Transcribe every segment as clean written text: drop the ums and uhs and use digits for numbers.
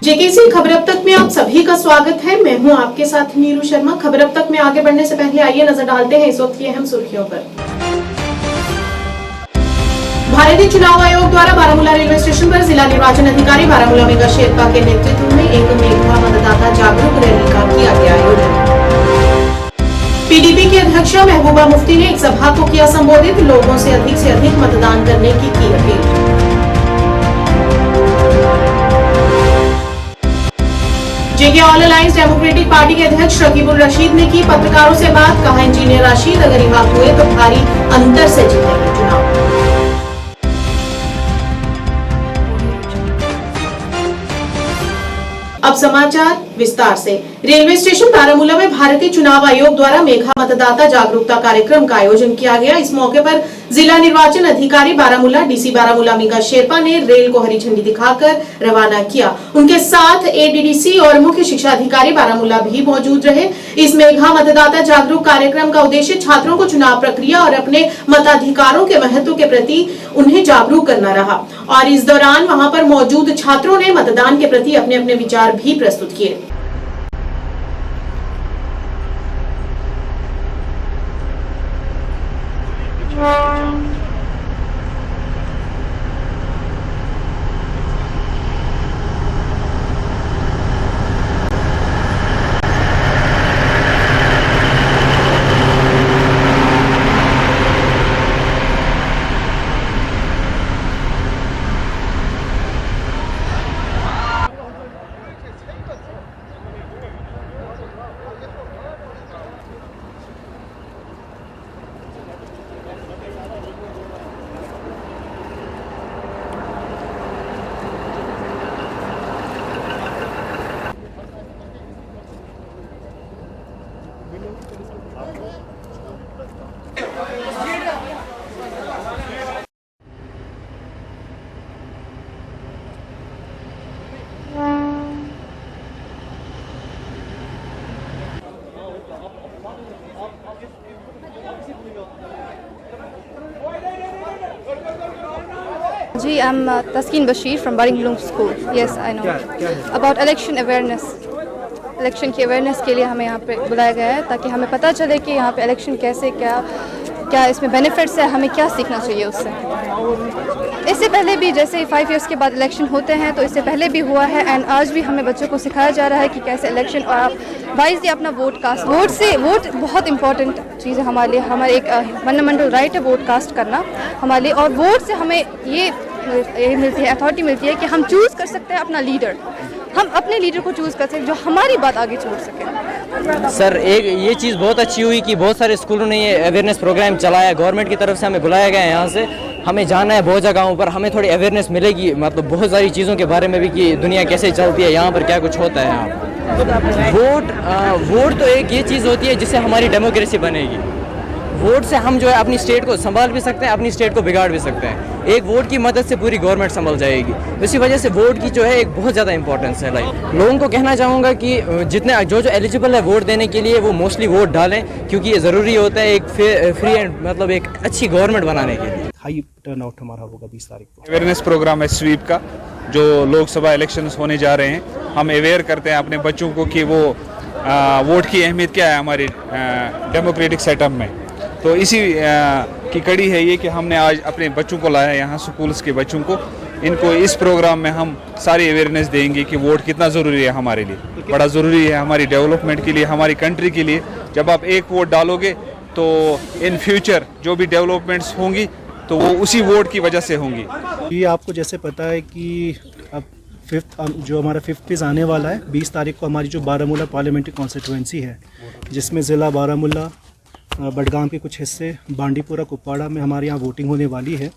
JKC खबर अब तक में आप सभी का स्वागत है। मैं हूं आपके साथ नीरू शर्मा। खबर अब तक में आगे बढ़ने से पहले आइए नजर डालते हैं इस वक्त की अहम सुर्खियों पर। भारतीय चुनाव आयोग द्वारा बारामूला रेलवे स्टेशन पर जिला निर्वाचन अधिकारी बारामूला मेघा शेरपा के नेतृत्व में एक मेघा मतदाता जागरूक रैली का किया गया आयोजन। पीडीपी की अध्यक्षा महबूबा मुफ्ती ने एक सभा को किया संबोधित, लोगों से अधिक मतदान करने की अपील। जेके ऑल अलायंस डेमोक्रेटिक पार्टी के अध्यक्ष रकीबुल रशीद ने की पत्रकारों से बात, कहा इंजीनियर राशिद अगर रिहा हुए तो भारी अंतर से जीतेंगे चुनाव। अब समाचार विस्तार से। रेलवे स्टेशन बारामूला में भारतीय चुनाव आयोग द्वारा मेघा मतदाता जागरूकता कार्यक्रम का आयोजन किया गया। इस मौके पर जिला निर्वाचन अधिकारी बारामूला डीसी बारामूला मेघा शेरपा ने रेल को हरी झंडी दिखाकर रवाना किया। उनके साथ एडीडीसी और मुख्य शिक्षा अधिकारी बारामूला भी मौजूद रहे। इस मेघा मतदाता जागरूक कार्यक्रम का उद्देश्य छात्रों को चुनाव प्रक्रिया और अपने मताधिकारों के महत्व के प्रति उन्हें जागरूक करना रहा और इस दौरान वहां पर मौजूद छात्रों ने मतदान के प्रति अपने अपने विचार भी प्रस्तुत किए। Ji, I'm Taskin Bashir from Baring Bloom School. Yes, I know. About election awareness. Election की अवेयरनेस के लिए हमें यहाँ पे बुलाया गया है ताकि हमें पता चले कि यहाँ पे इलेक्शन कैसे क्या इसमें बेनिफिट्स है, हमें क्या सीखना चाहिए उससे। इससे पहले भी जैसे 5 इयर्स के बाद इलेक्शन होते हैं तो इससे पहले भी हुआ है एंड आज भी हमें बच्चों को सिखाया जा रहा है कि कैसे इलेक्शन और आप वाइजली अपना वोट कास्ट। वोट बहुत इंपॉर्टेंट चीज़ है हमारे लिए, हमारे एक फंडामेंटल राइट है वोट कास्ट करना हमारे लिए। और वोट से हमें ये मिलती है, अथॉरिटी मिलती है कि हम चूज़ कर सकते हैं अपना लीडर, हम अपने लीडर को चूज़ कर सकते हैं जो हमारी बात आगे छोड़ सके। सर एक ये चीज़ बहुत अच्छी हुई कि बहुत सारे स्कूलों ने ये अवेयरनेस प्रोग्राम चलाया, गवर्नमेंट की तरफ से हमें बुलाया गया है यहाँ से। हमें जाना है बहुत जगहों पर, हमें थोड़ी अवेयरनेस मिलेगी, मतलब बहुत सारी चीज़ों के बारे में भी कि दुनिया कैसे चलती है, यहाँ पर क्या कुछ होता है। यहाँ वोट तो एक ये चीज़ होती है जिससे हमारी डेमोक्रेसी बनेगी। वोट से हम जो है अपनी स्टेट को संभाल भी सकते हैं, अपनी स्टेट को बिगाड़ भी सकते हैं। एक वोट की मदद से पूरी गवर्नमेंट संभल जाएगी। इसी वजह से वोट की जो है एक बहुत ज़्यादा इंपॉर्टेंस है। लाइक लोगों को कहना चाहूँगा कि जितने जो एलिजिबल है वोट देने के लिए वो मोस्टली वोट डालें, क्योंकि ये ज़रूरी होता है एक फ्री एंड मतलब एक अच्छी गवर्नमेंट बनाने के लिए। हाई टर्न आउट हमारा होगा 20 तारीख को। अवेयरनेस प्रोग्राम है स्वीप का, जो लोकसभा इलेक्शंस होने जा रहे हैं। हम अवेयर करते हैं अपने बच्चों को कि वो वोट की अहमियत क्या है हमारे डेमोक्रेटिक सेटअप में। तो इसी की कड़ी है ये कि हमने आज अपने बच्चों को लाया यहाँ, स्कूल्स के बच्चों को। इनको इस प्रोग्राम में हम सारी अवेयरनेस देंगे कि वोट कितना ज़रूरी है हमारे लिए, बड़ा ज़रूरी है हमारी डेवलपमेंट के लिए, हमारी कंट्री के लिए। जब आप एक वोट डालोगे तो इन फ्यूचर जो भी डेवलपमेंट्स होंगी तो वो उसी वोट की वजह से होंगी। ये आपको जैसे पता है कि अब जो हमारा 5th फेज़ आने वाला है 20 तारीख को, हमारी जो बारामूला पार्लियामेंट्री कॉन्स्टिट्यूंसी है जिसमें ज़िला बारामूला, बडगाम के कुछ हिस्से, बांडीपुरा, कुपवाड़ा में हमारे यहाँ वोटिंग होने वाली है।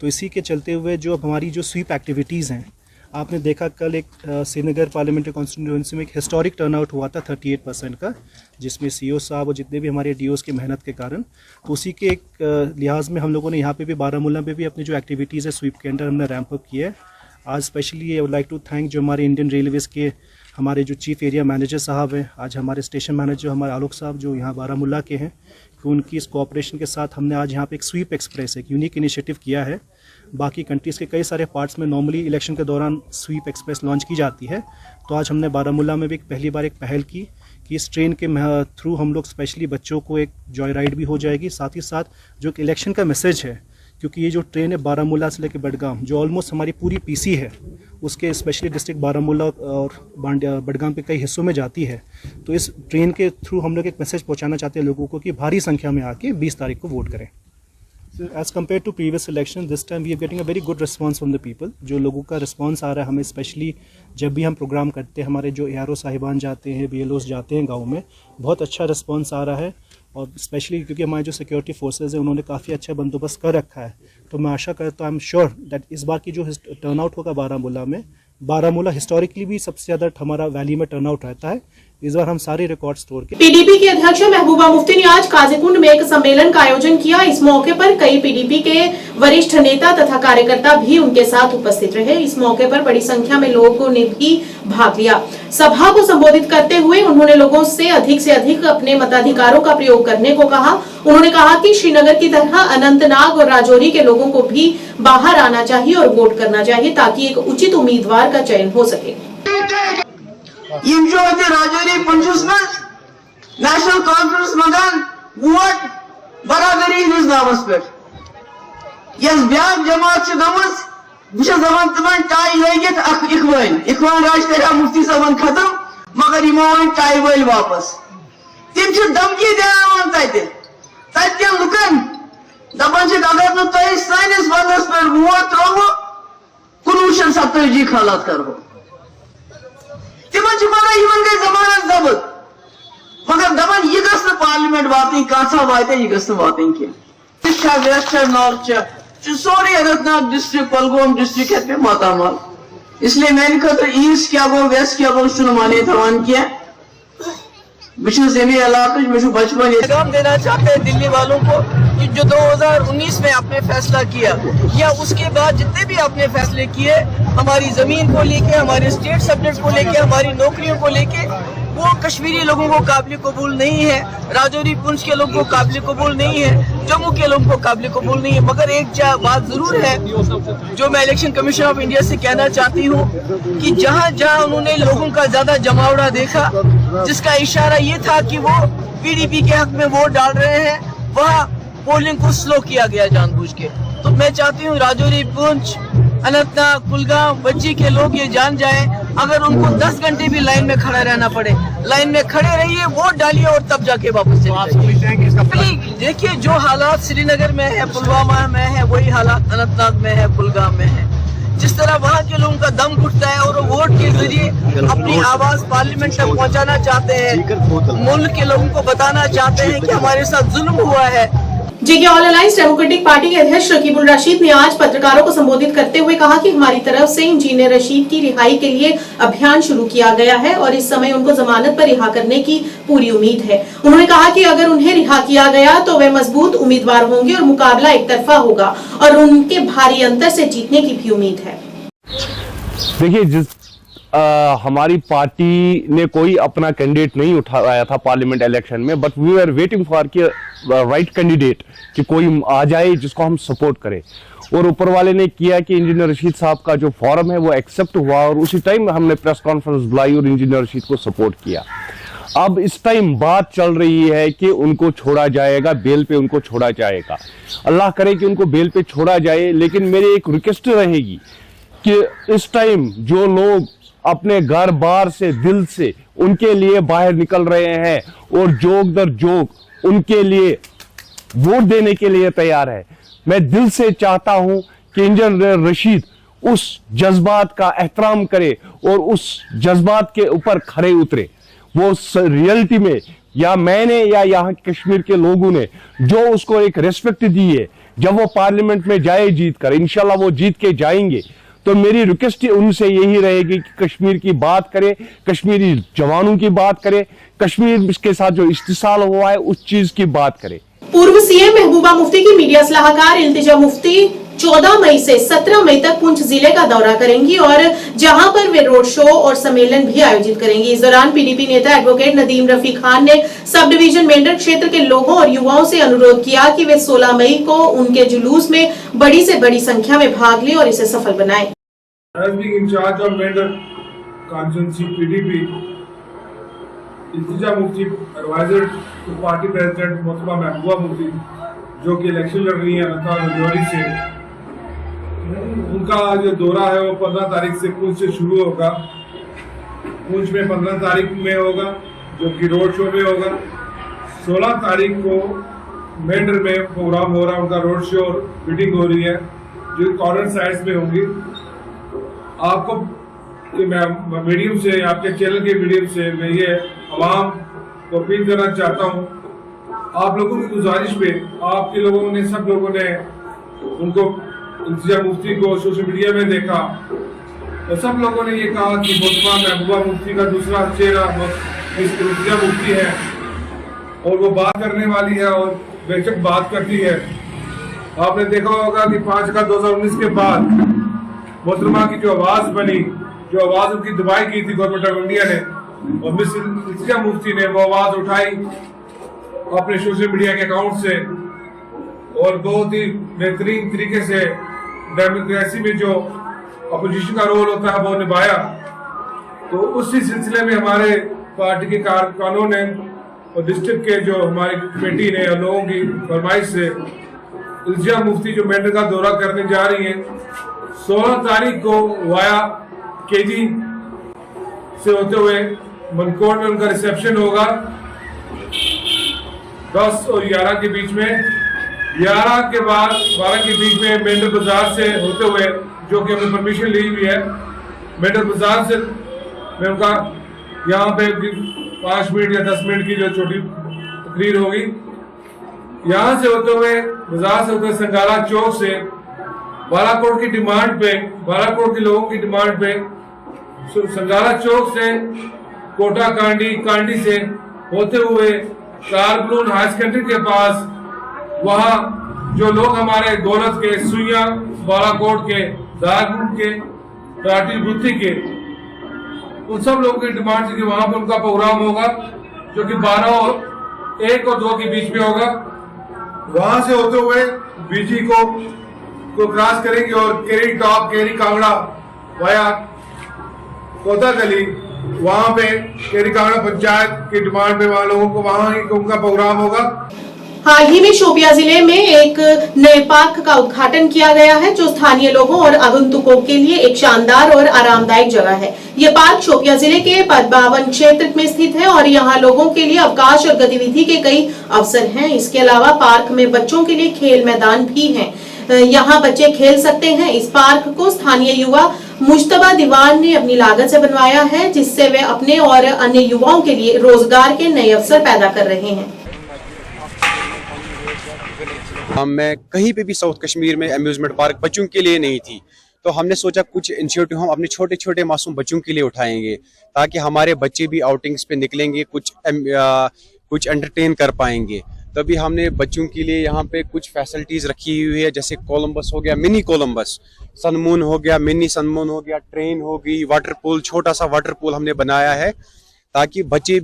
तो इसी के चलते हुए जो हमारी जो स्वीप एक्टिविटीज़ हैं, आपने देखा कल एक श्रीनगर पार्लियामेंट्री कॉन्स्टिट्यूंसी में एक हिस्टोरिक टर्नआउट हुआ था 38% का, जिसमें सीओ साहब और जितने भी हमारे डीओज़ की मेहनत के कारण। तो उसी के एक लिहाज में हम लोगों ने यहाँ पे भी बारामूला में भी अपनी जो एक्टिविटीज़ है स्वीप के अंदर हमने रैंप अप किया है। आज specially I would like to thank जो हमारे इंडियन रेलवेज़ के हमारे जो चीफ एरिया मैनेजर साहब हैं, आज हमारे स्टेशन मैनेजर हमारे आलोक साहब जो यहाँ बारामूला के हैं, कि उनकी इस कोऑपरेशन के साथ हमने आज यहाँ पे एक स्वीप एक्सप्रेस एक यूनिक इनिशिएटिव किया है। बाकी कंट्रीज़ के कई सारे पार्ट्स में नॉर्मली इलेक्शन के दौरान स्वीप एक्सप्रेस लॉन्च की जाती है। तो आज हमने बारामूला में भी पहली बार एक पहल की कि इस ट्रेन के थ्रू हम लोग स्पेशली बच्चों को एक जॉय राइड भी हो जाएगी, साथ ही साथ जो एक इलेक्शन का मैसेज है, क्योंकि ये जो ट्रेन है बारामूला से लेकर बडगाम जो ऑलमोस्ट हमारी पूरी पीसी है उसके स्पेशली डिस्ट्रिक्ट बारामूला और बडगाम के कई हिस्सों में जाती है। तो इस ट्रेन के थ्रू हम लोग एक मैसेज पहुंचाना चाहते हैं लोगों को कि भारी संख्या में आके 20 तारीख को वोट करें। As compare to previous election this time we are getting a very good response from the people. जो लोगों का रिस्पांस आ रहा है हमें, स्पेशली जब भी हम प्रोग्राम करते हैं, हमारे जो ARO साहिबान जाते हैं, BLOs जाते हैं गाँव में, बहुत अच्छा रिस्पांस आ रहा है। और स्पेशली क्योंकि हमारे जो सिक्योरिटी फोर्सेज हैं उन्होंने काफ़ी अच्छा बंदोबस्त कर रखा है, तो मैं आशा करता हूँ, आई एम श्योर दैट इस बार की जो टर्नआउट होगा बारामूला में, बारामूला हिस्टोरिकली भी सबसे ज़्यादा हमारा वैली में टर्नआउट रहता है, इस बार हम सारे रिकॉर्ड स्टोर के। PDP की अध्यक्ष महबूबा मुफ्ती ने आज काजीकुंड में एक सम्मेलन का आयोजन किया। इस मौके पर कई PDP के वरिष्ठ नेता तथा कार्यकर्ता भी उनके साथ उपस्थित रहे। इस मौके पर बड़ी संख्या में लोगों ने भी भाग लिया। सभा को संबोधित करते हुए उन्होंने लोगों से अधिक अपने मताधिकारों का प्रयोग करने को कहा। उन्होंने कहा कि श्रीनगर की तरह अनंतनाग और राजौरी के लोगों को भी बाहर आना चाहिए और वोट करना चाहिए ताकि एक उचित उम्मीदवार का चयन हो सके। राजौरी पुंछस में नेशनल कॉन्फ्रेंस मंगान वोट बराबरी हंदिस नामस पे यस ब्याक जमात गमज बह तमन टाई लगित इखवान राज कर मुफ्ती साहब खत्म मगर यमो वन टाई वल वापस तिम धमकी दियान तत लुकन दपान अगर नु तुम सानिस वंदस पे वोट त्रो 1970 हालात करो तिमन गई जमानत जबत मगर दपान यह गस पार्लियामेंट वातन कथा वाते यह गस वातन कह वेस्ट नॉर्थ सोरे अनंतनाग डिस्ट्रिक्ट कुलगाम डिस्ट्रिक्ट पे मातामाल, इसलिए मेरे खतर ईस्ट क्या गो वेस्ट क्या गो माने थवान क्या बचपन पैगाम देना चाहते हैं दिल्ली वालों को कि जो 2019 में आपने फैसला किया या उसके बाद जितने भी आपने फैसले किए हमारी जमीन को लेके, हमारे स्टेट सब्जेक्ट को लेके, हमारी नौकरियों को लेके, वो कश्मीरी लोगों को काबिल कबूल नहीं है, राजौरी पुंछ के लोगों को काबिल कबूल नहीं है, जम्मू के लोगों को काबिल कबूल नहीं है। मगर एक बात जरूर है जो मैं इलेक्शन कमीशन ऑफ इंडिया से कहना चाहती हूँ कि जहाँ जहाँ उन्होंने लोगों का ज्यादा जमावड़ा देखा जिसका इशारा ये था कि वो PDP के हक में वोट डाल रहे हैं, वहाँ पोलिंग को स्लो किया गया जानबूझ के। तो मैं चाहती हूँ राजौरी पुंछ अनंतनाग कुलगाम बच्ची के लोग ये जान जाएं, अगर उनको 10 घंटे भी लाइन में खड़ा रहना पड़े, लाइन में खड़े रहिए, वोट डालिए और तब जाके वापस चलिए। देखिए जो हालात श्रीनगर में है, पुलवामा में है, वही हालात अनंतनाग में है, कुलगाम में है। जिस तरह वहाँ के लोगों का दम घुटता है और वोट के जरिए अपनी आवाज पार्लियामेंट तक पहुँचाना चाहते हैं, मुल्क के लोगों को बताना चाहते हैं कि हमारे साथ जुल्म हुआ है। जेके ऑल अलायंस डेमोक्रेटिक पार्टी के अध्यक्ष रकीबुल रशीद ने आज पत्रकारों को संबोधित करते हुए कहा कि हमारी तरफ से इंजीनियर रशीद की रिहाई के लिए अभियान शुरू किया गया है और इस समय उनको जमानत पर रिहा करने की पूरी उम्मीद है। उन्होंने कहा कि अगर उन्हें रिहा किया गया तो वे मजबूत उम्मीदवार होंगे और मुकाबला एक तरफा होगा और उनके भारी अंतर से जीतने की भी उम्मीद है। देखिए, हमारी पार्टी ने कोई अपना कैंडिडेट नहीं उठाया था पार्लियामेंट इलेक्शन में, but we are waiting for कि राइट कैंडिडेट कि कोई आ जाए जिसको हम सपोर्ट करें। और ऊपर वाले ने किया कि इंजीनियर रशीद साहब का जो फॉर्म है वो एक्सेप्ट हुआ और उसी टाइम हमने प्रेस कॉन्फ्रेंस बुलाई और इंजीनियर रशीद को सपोर्ट किया। अब इस टाइम बात चल रही है कि उनको छोड़ा जाएगा, बेल पे उनको छोड़ा जाएगा। अल्लाह करे कि उनको बेल पे छोड़ा जाए, लेकिन मेरी एक रिक्वेस्ट रहेगी कि इस टाइम जो लोग अपने घर बार से, दिल से उनके लिए बाहर निकल रहे हैं और जोक दर जोक उनके लिए वोट देने के लिए तैयार है, मैं दिल से चाहता हूं कि इंजीनियर रशीद उस जज्बात का एहतराम करे और उस जज्बात के ऊपर खड़े उतरे। वो रियलिटी में या मैंने या यहाँ कश्मीर के लोगों ने जो उसको एक रेस्पेक्ट दी है, जब वो पार्लियामेंट में जाए जीत कर, इंशाल्लाह वो जीत के जाएंगे, तो मेरी रिक्वेस्ट उनसे यही रहेगी कि कश्मीर की बात करें, कश्मीरी जवानों की बात करें, कश्मीर के साथ जो इस्तिसाल हुआ है उस चीज की बात करें। पूर्व CM महबूबा मुफ्ती की मीडिया सलाहकार इल्तिजा मुफ्ती 14 मई से 17 मई तक पुंछ जिले का दौरा करेंगी और जहां पर वे रोड शो और सम्मेलन भी आयोजित करेंगी। इस दौरान पीडीपी नेता एडवोकेट नदीम रफी खान ने सब डिवीजन मेंढर क्षेत्र के लोगों और युवाओं से अनुरोध किया कि वे 16 मई को उनके जुलूस में बड़ी से बड़ी संख्या में भाग लें और इसे सफल बनाएं। As being in charge of Mentor constituency PDP, Iltija Mufti advisor to party president मोहतरमा महबूबा मुफ्ती जो कि इलेक्शन लड़ रही है अनंतनाग राजौरी से, उनका जो दौरा है वो 15 तारीख से पुंछ से शुरू होगा। पुंछ में 15 तारीख में होगा जो कि रोड शो में होगा। 16 तारीख को मेंढर में प्रोग्राम हो रहा है, उनका रोड शो और मीटिंग हो रही है जो कॉर्नर साइड्स में होंगी। आपको कि मैं मीडियम से, आपके चैनल के मीडियम से मैं ये आवाम को अपील करना चाहता हूँ, आप लोगों की गुजारिश पे आपके लोगों ने, सब लोगों ने उनको इल्तिजा मुफ्ती को सोशल मीडिया में देखा तो सब लोगों ने ये कहा कि मोहतरमा महबूबा मुफ्ती का दूसरा चेहरा इल्तिजा मुफ्ती है और वो बात करने वाली है और बेशक बात करती है। आपने देखा होगा कि 5 अगस्त 2019 के बाद मोहतरमा की जो आवाज बनी, जो आवाज उनकी दबाई की थी गवर्नमेंट ऑफ इंडिया ने, और मिस इल्तिजा मुफ्ती ने वो आवाज उठाई अपने सोशल मीडिया के अकाउंट से और बहुत ही बेहतरीन तरीके से डेमोक्रेसी में जो अपोजिशन का रोल होता है वो निभाया। तो उसी सिलसिले में हमारे पार्टी के कारकुनों ने और डिस्ट्रिक्ट के जो हमारी कमेटी ने और लोगों की फरमाइश से इल्तिजा मुफ्ती जो मेंढर का दौरा करने जा रही है, 16 तारीख को वाया केजी से होते हुए मनकोट में उनका रिसेप्शन होगा 10 और 11 के बीच में। 11 के बाद 12 के बीच में मेंढर बाजार से होते हुए, जो कि हमने परमिशन ली हुई है, मेंढर बाजार से में उनका यहाँ पे 5 मिनट या 10 मिनट की जो छोटी तकरीर होगी। यहाँ से होते हुए बाजार से होते हुए संगाला चौक से बालाकोट की डिमांड पे, बालाकोट के लोगों की डिमांड पे संगाला चौक से कोटा कांडी से होते हुए कारबलून हाई सेकेंडरी के पास, वहाँ जो लोग हमारे दौलत के, सुइया, बालाकोट के, दारपुर के, राठी बुद्धि के, उन सब लोगों की डिमांड थी कि वहाँ पर उनका प्रोग्राम होगा जो कि 12 और 1 और 2 के बीच में होगा। वहाँ से होते हुए बीजी को क्रॉस करेंगे और केरी टॉप, केरी कांगड़ा वाया कोता गली, वहाँ पे केरी कांगड़ा पंचायत की डिमांड पे वहाँ लोगों को वहाँ ही उनका प्रोग्राम होगा। हाल ही में शोपियां जिले में एक नए पार्क का उद्घाटन किया गया है जो स्थानीय लोगों और आगंतुकों के लिए एक शानदार और आरामदायक जगह है। ये पार्क शोपियां जिले के पद्मावन क्षेत्र में स्थित है और यहाँ लोगों के लिए अवकाश और गतिविधि के कई अवसर हैं। इसके अलावा पार्क में बच्चों के लिए खेल मैदान भी है, यहाँ बच्चे खेल सकते हैं। इस पार्क को स्थानीय युवा मुश्तबा दीवान ने अपनी लागत से बनवाया है, जिससे वे अपने और अन्य युवाओं के लिए रोजगार के नए अवसर पैदा कर रहे हैं। मैं कहीं पे भी साउथ कश्मीर में अम्यूजमेंट पार्क बच्चों के लिए नहीं थी, तो हमने सोचा कुछ इनिशिएटिव हम अपने छोटे छोटे मासूम बच्चों के लिए उठाएंगे ताकि हमारे बच्चे भी आउटिंग्स पे निकलेंगे, कुछ एंटरटेन कर पाएंगे। तभी हमने बच्चों के लिए यहाँ पे कुछ फैसिलिटीज़ रखी हुई है, जैसे कोलंबस हो गया, मिनी कोलंबस, सनमून हो गया, मिनी सनमून हो गया, ट्रेन हो गई, वाटर पूल, छोटा सा वाटर पूल हमने बनाया है ताकि बच्चे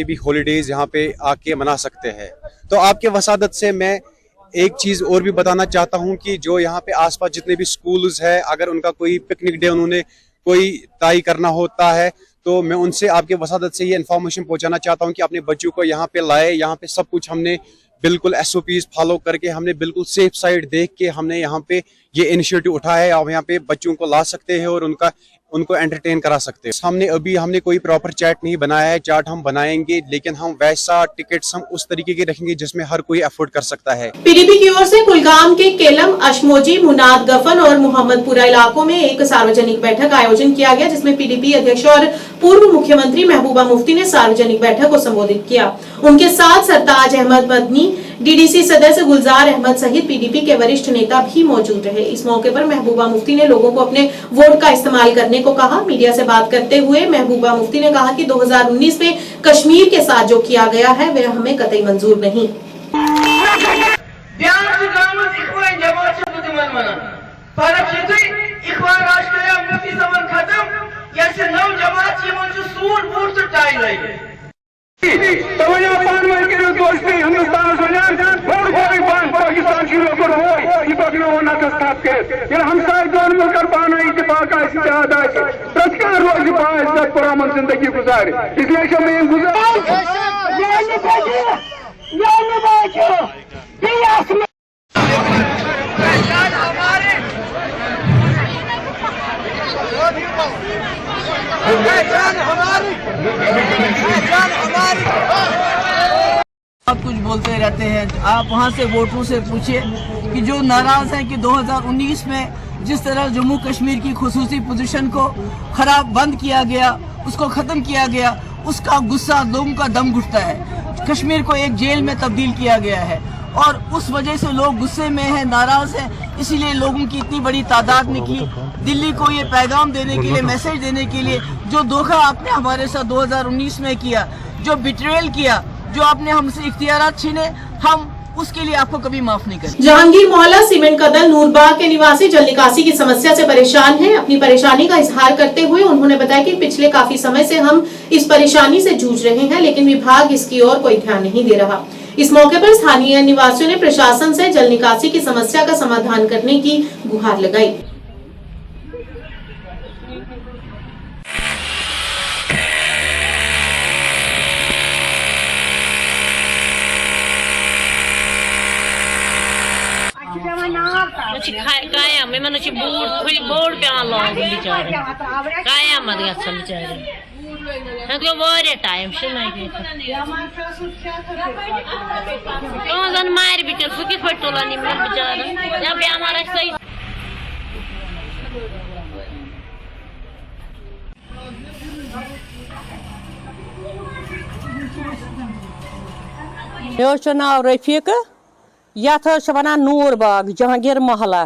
भी हॉलीडेज यहाँ पे आके मना सकते हैं। तो आपके वसादत से मैं एक चीज़ और भी बताना चाहता हूँ कि जो यहाँ पे आसपास जितने भी स्कूल्स है, अगर उनका कोई पिकनिक डे उन्होंने कोई तय करना होता है तो मैं उनसे आपके वसादत से ये इन्फॉर्मेशन पहुँचाना चाहता हूँ कि अपने बच्चों को यहाँ पे लाए। यहाँ पे सब कुछ हमने बिल्कुल SOPs फॉलो करके, हमने बिल्कुल सेफ साइड देख के हमने यहाँ पे ये इनिशिएटिव उठाया है। आप यहाँ पे बच्चों को ला सकते हैं और उनको एंटरटेन करा सकते हैं। हमने कोई प्रॉपर चार्ट नहीं बनाया है, चार्ट हम बनाएंगे, लेकिन हम वैसा टिकट्स हम उस तरीके के रखेंगे जिसमें हर कोई अफोर्ड कर सकता है। पीडीपी की ओर से कुलगाम के केलम, अशमोजी, मुनाद गफन और मोहम्मदपुरा इलाकों में एक सार्वजनिक बैठक का आयोजन किया गया, जिसमें पीडीपी अध्यक्ष और पूर्व मुख्यमंत्री महबूबा मुफ्ती ने सार्वजनिक बैठक को संबोधित किया। उनके साथ सरताज अहमद मदनी, DDC सदस्य गुलजार अहमद सहित पीडीपी के वरिष्ठ नेता भी मौजूद रहे। इस मौके पर महबूबा मुफ्ती ने लोगों को अपने वोट का इस्तेमाल करने को कहा। मीडिया से बात करते हुए महबूबा मुफ्ती ने कहा कि 2019 में कश्मीर के साथ जो किया गया है वह हमें कतई मंजूर नहीं। वनान फर्क इखवान राज कयाम मुफ्ती जमान खत्म या से नौ जमात यमन सूट बूट तो टाई लगे तवज्जो पान के दोस्ती हिंदुस्तान वनान बोल पाकिस्तान की लोगों हो ये पकड़ो ना कस्ताब के ये हम सारे दोनों मिलकर पाना इत्तेफाक है इत्तेहाद है प्रतिकार रोज पाए इज्जत पुरअमन जिंदगी गुजारे इसलिए शमीन गुजार आप कुछ बोलते रहते हैं। आप वहां से वोटरों से पूछिए कि जो नाराज हैं कि 2019 में जिस तरह जम्मू कश्मीर की खुसूसी पोजीशन को खराब बंद किया गया, उसको ख़त्म किया गया, उसका गुस्सा लोगों का दम घुटता है। कश्मीर को एक जेल में तब्दील किया गया है और उस वजह से लोग गुस्से में हैं, नाराज हैं। इसीलिए लोगों की इतनी बड़ी तादाद निकली दिल्ली को ये पैगाम देने के लिए, मैसेज देने के लिए, जो धोखा आपने हमारे साथ 2019 में किया, जो बिट्रेल किया, जो आपने हमसे इख्तियारात छीने, हम उसके लिए आपको कभी माफ नहीं करेंगे। जहांगीर मोहल्ला सीमेंट कदल नूरबाग के निवासी जल निकासी की समस्या से परेशान हैं। अपनी परेशानी का इजहार करते हुए उन्होंने बताया कि पिछले काफी समय से हम इस परेशानी से जूझ रहे हैं, लेकिन विभाग इसकी ओर कोई ध्यान नहीं दे रहा। इस मौके पर स्थानीय निवासियों ने प्रशासन से जल निकासी की समस्या का समाधान करने की गुहार लगाई। कायम इन बोर्ड पेवान लागुन बिचार कयामत गन बिचार गो वारिया टाइम जन मार बिचर सह कित तुलान बिचार या बेमार सही मे नाव रफीक यथ वनान नूरबाग जहांगीर मोहल्ला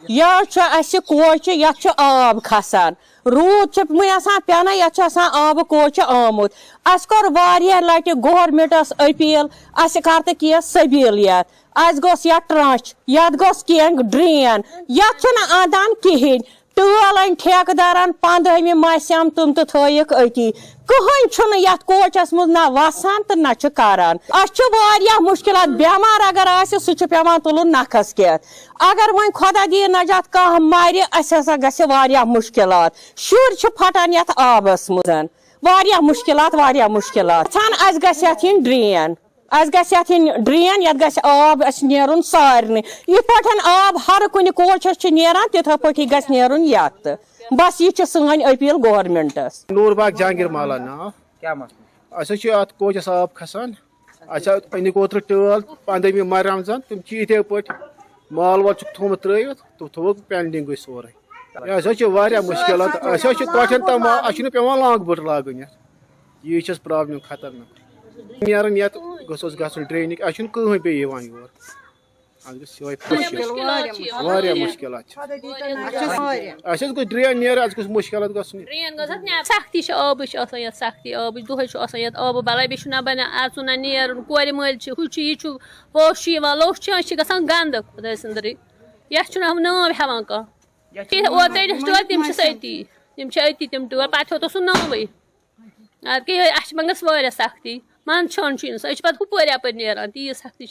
यह कोच यथ आब खसान रूद पेन यथ आब कोच आमुत अस कोर लट गवर्नमेंटस अपील अस कर केस सबीलियत अस गोस यथ ट्रंच यथ गोस केंग ड्रेन यथ आदान कहें टल अन ठेकेदारन 15 मसम तुम तो थक अती कहें यथ कोचस मज ना वसान तो ना करान मुश्किल बेमार अगर आह पेवान तुलन नखस के अगर वो खुदा दी नजात कह मार गया मुश्किल शुर फटान ये आबस मज मुश्किल ड्रेन ड्रेन ये आब नुन सारे इत पे आब हर कुन कोचस नान तिथे पे नुन यत बस ये सन अपील गवर्नमेंटस नूरबाग जहांगीर मोहल्ला नाव क्या मसला कोचस आब खसान अनिक ओतर टल 15 माह रमजान तुम इथे पे माल वाल थोमुत त्रित तुम थोक पेंडिंग सोरे मुश्किल कठन तम पेवान लाग बट लागन ये प्रॉब्लम खतरनाक नारान ये गन ड्रेन कहें पे योर मुश्किल ड्रेन मुश्किल सख्ती आब सख्ती आब दुहे आब बल बे बना अचुन नीर कोर मल यह पोश लोश गसान गंद खुदा सन्दर ये नाव हेवान कह तम अती तम टूर पे थो सह नवे मंगस सख्ती मन छन सह पे हुपर यप नान तीज सख्ती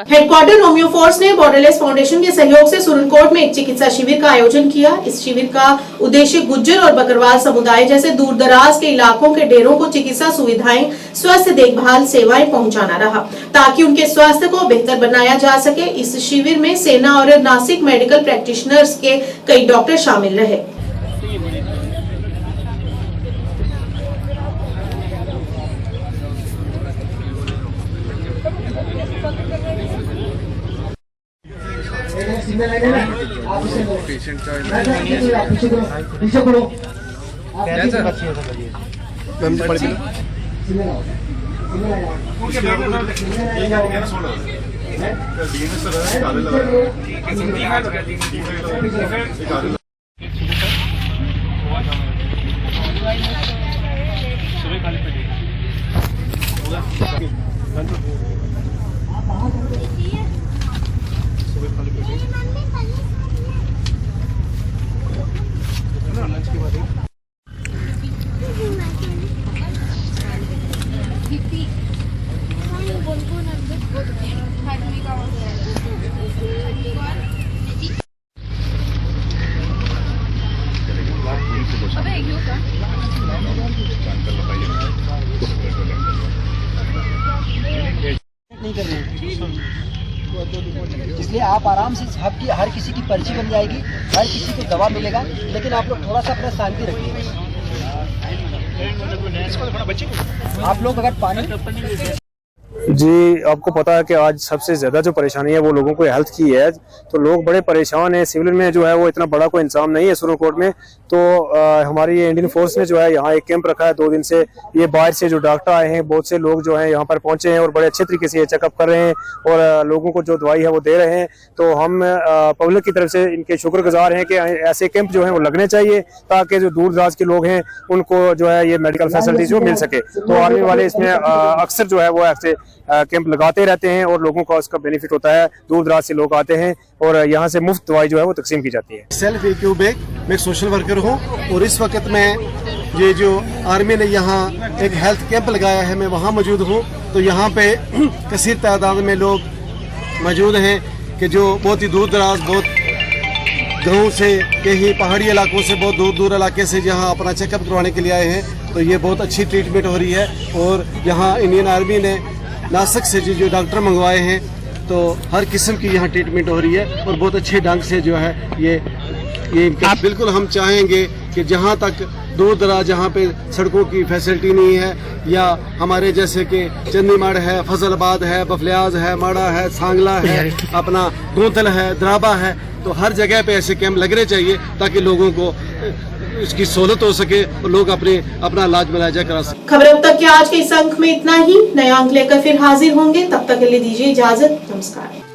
हेडक्वार्टर रोमियो फोर्स ने बॉर्डरलेस फाउंडेशन के सहयोग से सुरनकोट में एक चिकित्सा शिविर का आयोजन किया। इस शिविर का उद्देश्य गुज्जर और बकरवाल समुदाय जैसे दूर दराज के इलाकों के डेरों को चिकित्सा सुविधाएं, स्वास्थ्य देखभाल सेवाएं पहुंचाना रहा, ताकि उनके स्वास्थ्य को बेहतर बनाया जा सके। इस शिविर में सेना और नासिक मेडिकल प्रैक्टिशनर्स के कई डॉक्टर शामिल रहे। आप आराम से हर किसी की पर्ची बन जाएगी, हर किसी को दवा मिलेगा, लेकिन आप लोग थोड़ा सा अपना शांति रखिए। आप लोग अगर पानी जी, आपको पता है कि आज सबसे ज़्यादा जो परेशानी है वो लोगों को हेल्थ की है, तो लोग बड़े परेशान हैं। सिविल में जो है वो इतना बड़ा कोई इंतजाम नहीं है सुरनकोट में, तो हमारी इंडियन फोर्स ने जो है यहाँ एक कैंप रखा है 2 दिन से। ये बाहर से जो डॉक्टर आए हैं, बहुत से लोग जो हैं यहाँ पर पहुँचे हैं और बड़े अच्छे तरीके से ये चेकअप कर रहे हैं और लोगों को जो दवाई है वो दे रहे हैं। तो हम पब्लिक की तरफ से इनके शुक्रगुजार हैं कि ऐसे कैंप जो हैं वो लगने चाहिए, ताकि जो दूर दराज के लोग हैं उनको जो है ये मेडिकल फैसिलिटीज जो मिल सके। तो आर्मी वाले इसमें अक्सर जो है वो ऐसे कैंप लगाते रहते हैं और लोगों का उसका बेनिफिट होता है। दूर दराज से लोग आते हैं और यहाँ से मुफ्त दवाई जो है वो तकसीम की जाती है। सेल्फ एक्यूबेक, मैं एक सोशल वर्कर हूँ और इस वक्त मैं ये जो आर्मी ने यहाँ एक हेल्थ कैंप लगाया है, मैं वहाँ मौजूद हूँ। तो यहाँ पे कसीर तादाद में लोग मौजूद हैं कि जो बहुत ही दूर दराज, बहुत गाँव से, कहीं पहाड़ी इलाकों से, बहुत दूर दूर इलाके से यहाँ अपना चेकअप करवाने के लिए आए हैं। तो ये बहुत अच्छी ट्रीटमेंट हो रही है और यहाँ इंडियन आर्मी ने नासिक से जो डॉक्टर मंगवाए हैं, तो हर किस्म की यहाँ ट्रीटमेंट हो रही है और बहुत अच्छे ढंग से जो है ये बिल्कुल हम चाहेंगे कि जहाँ तक दूर दराज जहाँ पे सड़कों की फैसिलिटी नहीं है, या हमारे जैसे कि चंदीमढ़ है, फजलाबाद है, बफलियाज है, माड़ा है, सांगला है, अपना गोंतल है, द्राबा है, तो हर जगह पे ऐसे कैंप लगने चाहिए ताकि लोगों को इसकी सहूलत हो सके और लोग अपना इलाज मुआवजा करा सके। खबर अब तक के आज के इस अंक में इतना ही। नया अंक लेकर फिर हाजिर होंगे, तब तक के लिए दीजिए इजाजत। नमस्कार।